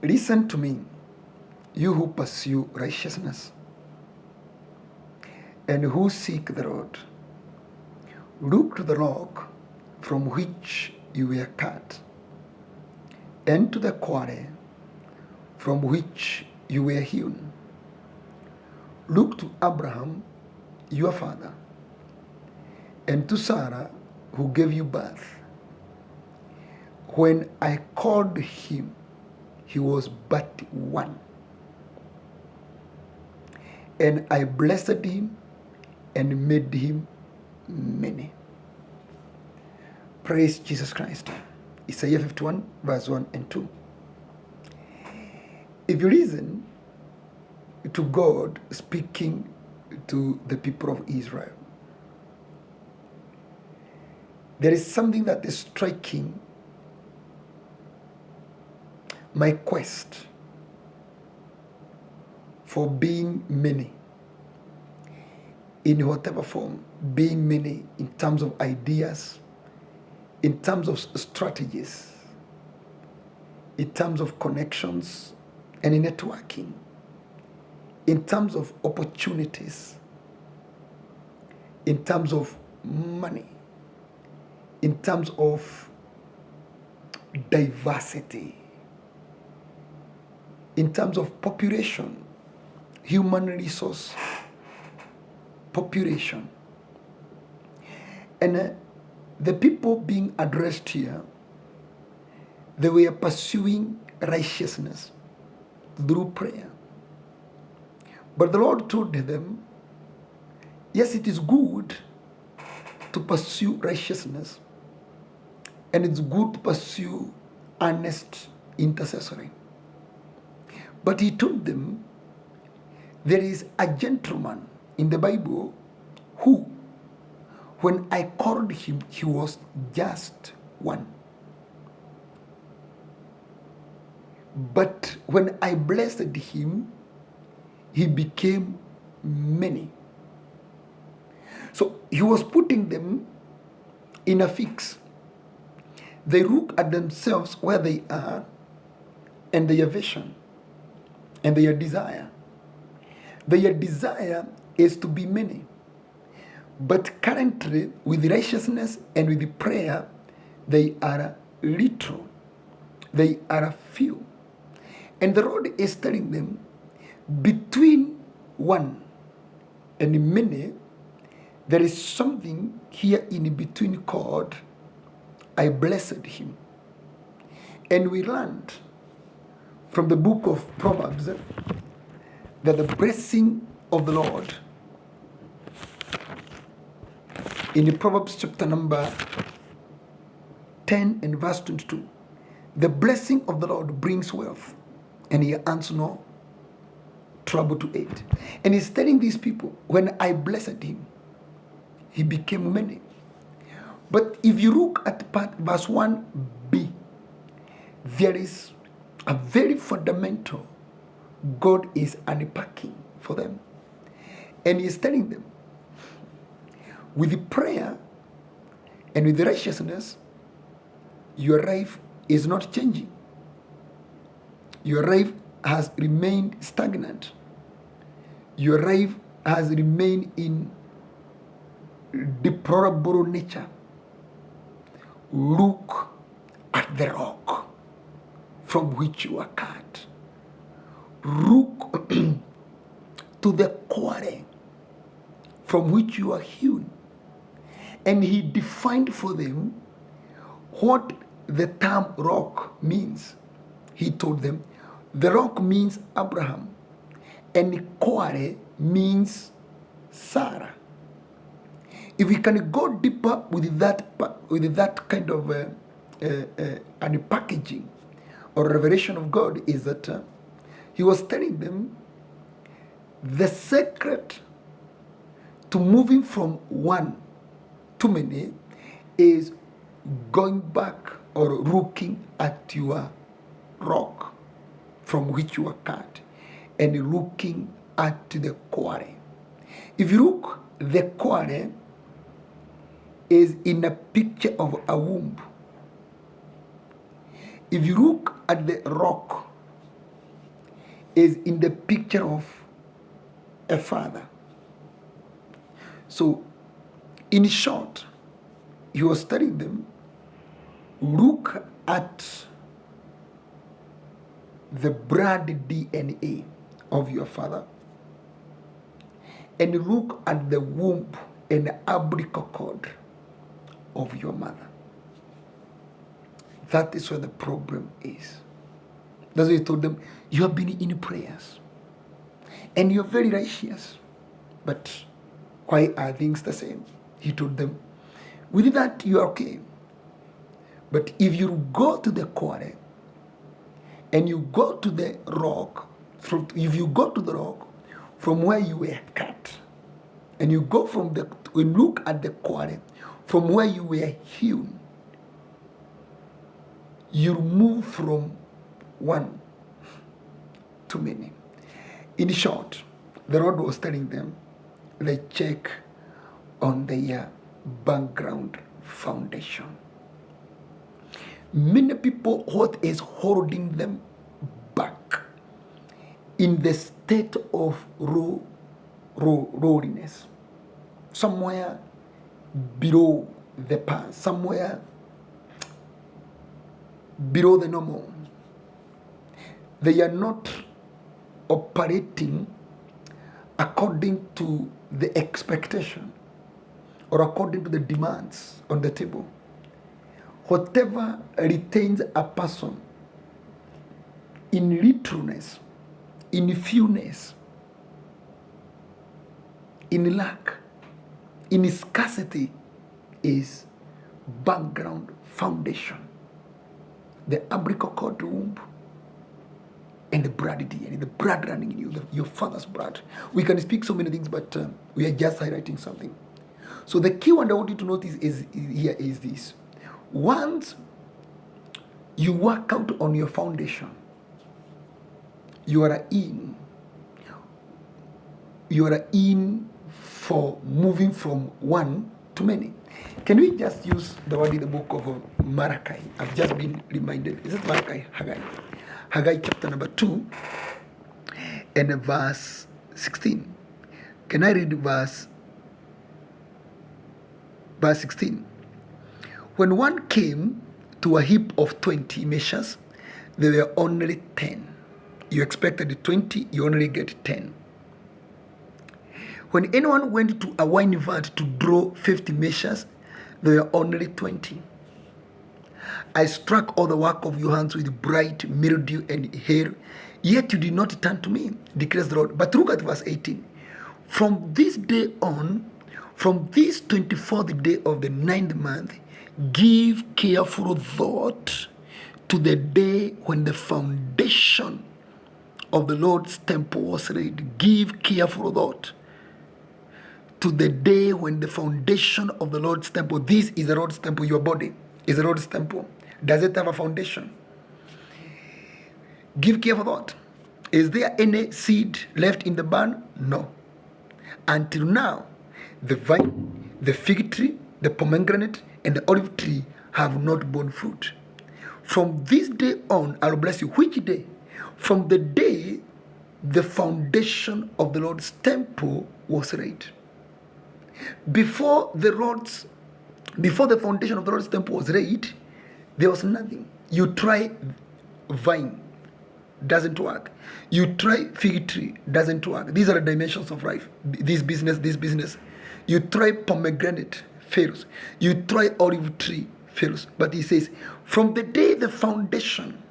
Listen to me, you who pursue righteousness and who seek the Lord. Look to the rock from which you were cut, and to the quarry from which you were hewn. Look to Abraham, your father, and to Sarah, who gave you birth. When I called him, he was but one, and I blessed him and made him many. Praise Jesus Christ. Isaiah 51, verse 1 and 2. If you listen to God speaking to the people of Israel, there is something that is striking my quest for being many, in whatever form, being many in terms of ideas, in terms of strategies, in terms of connections and in networking, in terms of opportunities, in terms of money, in terms of diversity, in terms of population, human resource population. And the people being addressed here, they were pursuing righteousness through prayer. But the Lord told them, yes, it is good to pursue righteousness, and it's good to pursue earnest intercessory. But he told them, there is a gentleman in the Bible who, when I called him, he was just one. But when I blessed him, he became many. So he was putting them in a fix. They look at themselves where they are and their vision and their desire. Their desire is to be many. But currently, with righteousness and with prayer, they are little. They are few. And the Lord is telling them, between one and many, there is something here in between called, I blessed him. And we learned from the book of Proverbs that the blessing of the Lord, in Proverbs chapter number 10 and verse 22, the blessing of the Lord brings wealth, and he adds no trouble to it. And he's telling these people, when I blessed him, he became many. But if you look at verse 1b, there is a very fundamental God is unpacking for them. And he's telling them, with the prayer and with the righteousness, your life is not changing. Your life has remained stagnant. Your life has remained in deplorable nature. Look at the rock from which you are cut. Look to the quarry from which you are hewn. And he defined for them what the term rock means. He told them, the rock means Abraham, and the quarry means Sarah. If we can go deeper with that kind of packaging or revelation of God, is that he was telling them the secret to moving from one to many is going back or looking at your rock from which you are cut and looking at the quarry. If you look, the quarry is in a picture of a womb. If you look at the rock, is in the picture of a father. So, in short, he was telling them, look at the blood DNA of your father and look at the womb and the umbilical cord of your mother. That is where the problem is. That's why he told them, you have been in prayers and you're very righteous, but why are things the same? He told them, with that you are okay. But if you go to the quarry and you go to the rock, if you go to the rock from where you were cut, and you go from the, look at the quarry from where you were hewn, you move from one to many. In short, the Lord was telling them, they check on their background foundation. Many people, what is holding them back in the state of lowliness, somewhere below the past, somewhere below the normal. They are not operating according to the expectation or according to the demands on the table. Whatever retains a person in littleness, in fewness, in lack, in scarcity is background foundation. The umbilical cord, the womb, and the blood DNA, the blood running in you, your father's blood. We can speak so many things, but we are just highlighting something. So the key one I want you to notice is this. Once you work out on your foundation, you are in for moving from one to many. Can we just use the word in the book of Malachi? I've just been reminded. Is it Malachi? Haggai. Haggai chapter number 2 and verse 16. Can I read verse 16? When one came to a heap of 20 measures, there were only 10. You expected 20, you only get 10. When anyone went to a wine vat to draw 50 measures, there were only 20. I struck all the work of your hands with bright mildew and hail, yet you did not turn to me, declares the Lord. But look at verse 18. From this day on, from this 24th day of the 9th month, give careful thought to the day when the foundation of the Lord's temple was laid. Give careful thought to the day when the foundation of the Lord's temple. This is the Lord's temple. Your body is the Lord's temple. Does it have a foundation? Give careful thought. Is there any seed left in the barn? No. Until now, the vine, the fig tree, the pomegranate, and the olive tree have not borne fruit. From this day on, I will bless you. Which day? From the day the foundation of the Lord's temple was laid. Before the foundation of the Lord's temple was laid, there was nothing. You try vine, doesn't work. You try fig tree, doesn't work. These are the dimensions of life. This business. You try pomegranate, fails. You try olive tree, fails. But he says, from the day the foundation,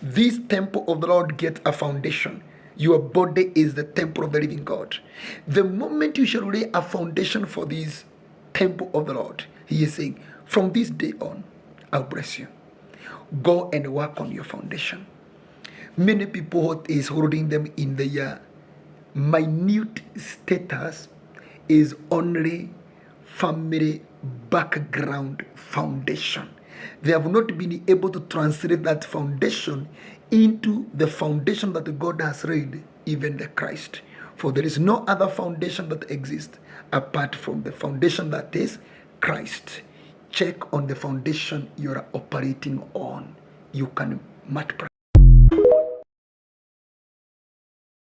this temple of the Lord gets a foundation. Your body is the temple of the living God. The moment you shall lay a foundation for this temple of the Lord, he is saying, from this day on, I'll bless you. Go and work on your foundation. Many people, what is holding them in their minute status is only family background foundation. They have not been able to translate that foundation into the foundation that God has laid, even the Christ. For there is no other foundation that exists apart from the foundation that is Christ. Check on the foundation you are operating on. You can multiply.